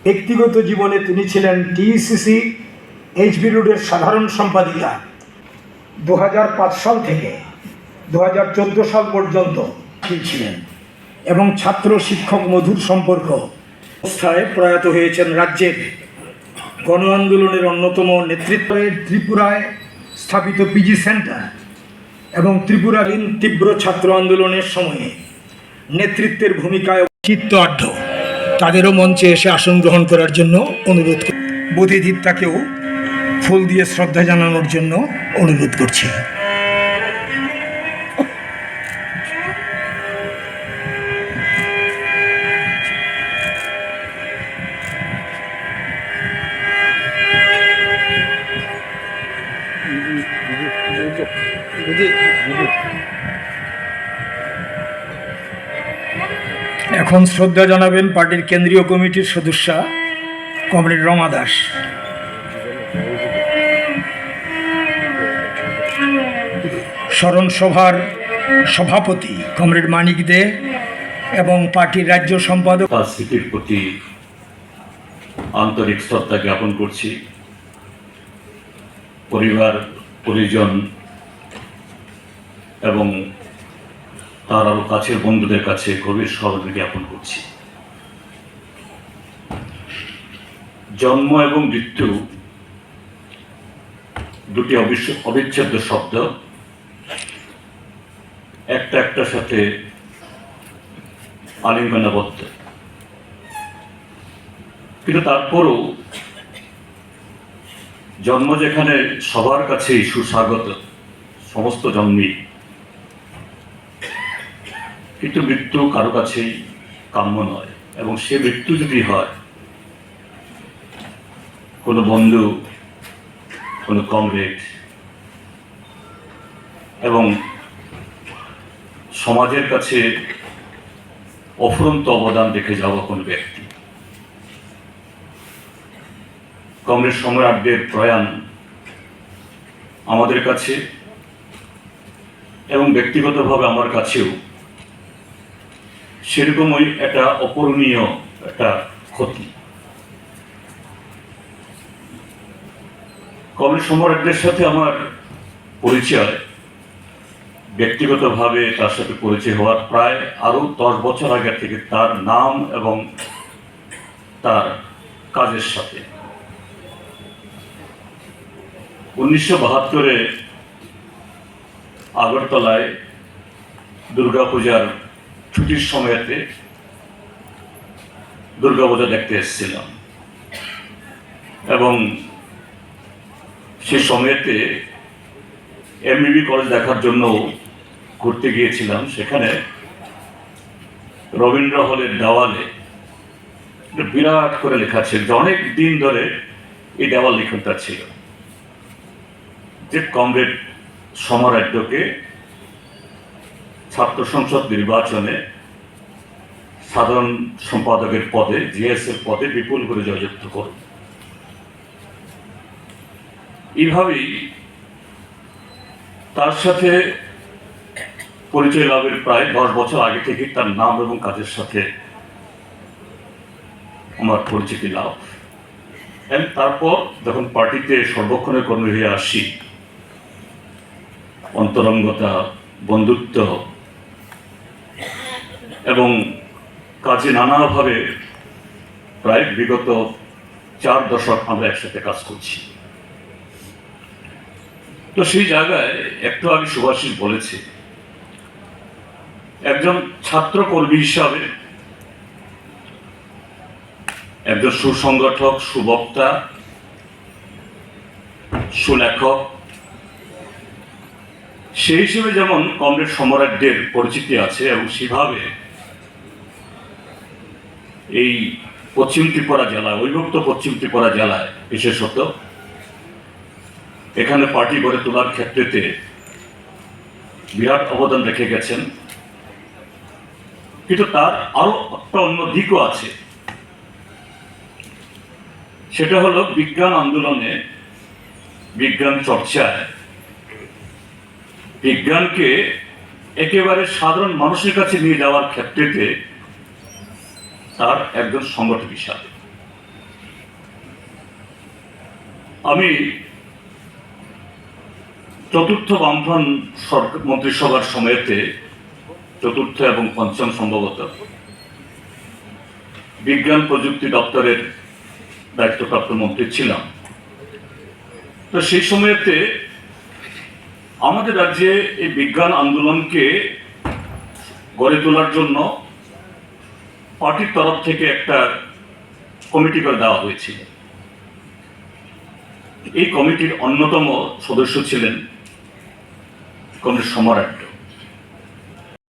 ব্যক্তিগত জীবনে তিনি ছিলেন টিইসিসি এইচবি রোডের সাধারণ সম্পাদিকা। 2005 সাল থেকে 2014 সাল পর্যন্ত ছিলেন এবং ছাত্র শিক্ষক মধুর সম্পর্ক অবস্থায় প্রয়াত হয়েছেন। রাজ্যের গণ আন্দোলনের অন্যতম নেতৃত্বের ত্রিপুরায় স্থাপিত পিজি সেন্টার এবং ত্রিপুরালীন তীব্র ছাত্র আন্দোলনের সময়ে নেতৃত্বের ভূমিকায় চিত্ত আঢ্য তাদেরও মঞ্চে এসে আসন গ্রহণ করার জন্য অনুরোধ করি। বোধিদিত্তাকেও ফুল দিয়ে শ্রদ্ধা জানানোর জন্য অনুরোধ করছি। এখন শ্রদ্ধা জানাবেন পার্টির কেন্দ্রীয় কমিটির সদস্যা কমরেড রমা দাস। স্মরণ সভার সভাপতি কমরেড মানিক দে এবং পার্টির রাজ্য সম্পাদক। তার স্মৃতির প্রতি আন্তরিক শ্রদ্ধা জ্ঞাপন করছি। পরিবার পরিজন এবং তার আরো কাছের বন্ধুদের কাছে গভীর সহযোগিতা জ্ঞাপন করছি। জন্ম এবং মৃত্যু দুটি অবিচ্ছেদ্য শব্দ, একটার সাথে আলিঙ্গনাবদ্ধ, কিন্তু তারপরও জন্ম যেখানে সবার কাছেই সুস্বাগত, সমস্ত জন্মই, কিন্তু মৃত্যু কারো কাছেই কাম্য নয়। এবং সে মৃত্যু যদি হয় কোনো বন্ধু, কোনো কমরেড এবং সমাজের কাছে অফুরন্ত অবদান রেখে যাওয়া কোনো ব্যক্তি, কমরেড সম্রাটদের প্রয়াণ আমাদের কাছে এবং ব্যক্তিগতভাবে আমার কাছেও সেরকমই একটা অপূরণীয় একটা ক্ষতি। কমরেড সম্রাটদের সাথে আমার পরিচয়, ব্যক্তিগতভাবে তার সাথে পরিচয় হওয়ার প্রায় আরো 10 বছর আগে থেকে তার নাম এবং তার কাজের সাথে। 1972-এ আগরতলায় দুর্গাপূজার ছুটির সময়তে দুর্গাপূজা দেখতে এসেছিলাম এবং সে সময়তে এমবিবি কলেজ দেখার জন্য ঘুরতে গিয়েছিলাম। সেখানে রবীন্দ্র হলের দেওয়ালে বিরাট করে লেখা ছিল, যে অনেক দিন ধরে এই দেওয়াল লিখনটা ছিল, যে কমরেড সমরাজ্যকে ছাত্র সংসদ নির্বাচনে সাধারণ সম্পাদকের পদে, জিএসের পদে বিপুল করে জয়যুক্ত করুন। এইভাবেই তার সাথে পরিচয় লাভের প্রায় 10 বছর আগে থেকে তার নাম এবং কাজের সাথে আমার পরিচিতি লাভ। এবং তারপর যখন পার্টিতে সর্বক্ষণের কর্মী হয়ে আসি, অন্তরঙ্গতা, বন্ধুত্ব এবং কাজে নানাভাবে প্রায় বিগত 4 দশক আমরা একসাথে কাজ করছি। তো সেই জায়গায় একটু আগে সুভাষিস বলেছে, একজন ছাত্র কর্মী হিসাবে, একজন সুসংগঠক, সুবক্তা, সুলেখক, সেই হিসেবে যেমন কমরেড সম্রাটদের পরিচিতি আছে এবং সেভাবে এই পশ্চিম ত্রিপুরা জেলায়, অবিভক্ত পশ্চিম ত্রিপুরা জেলায় বিশেষত এখানে পার্টি গড়ে তোলার ক্ষেত্রেতে বিরাট অবদান রেখে গেছেন। কিন্তু তার আরো একটা অন্য দিকও আছে, সেটা হলো বিজ্ঞান আন্দোলনে, বিজ্ঞান চর্চায়, বিজ্ঞানকে একেবারে সাধারণ মানুষের কাছে নিয়ে যাওয়ার ক্ষেত্রেতে তার একজন সংগঠক হিসাবে আমি চতুর্থ বামফ্রন্ট সরকার মন্ত্রিসভার সময়তে, চতুর্থ এবং পঞ্চম সম্ভবত, বিজ্ঞান প্রযুক্তি দপ্তরের দায়িত্বপ্রাপ্ত মন্ত্রী ছিলাম। তো সেই সময়তে আমাদের রাজ্যে এই বিজ্ঞান আন্দোলনকে গড়ে তোলার জন্য পার্টির তরফ থেকে একটা কমিটি করে দেওয়া হয়েছিল। এই কমিটির অন্যতম সদস্য ছিলেন কমরেড সম্রাট।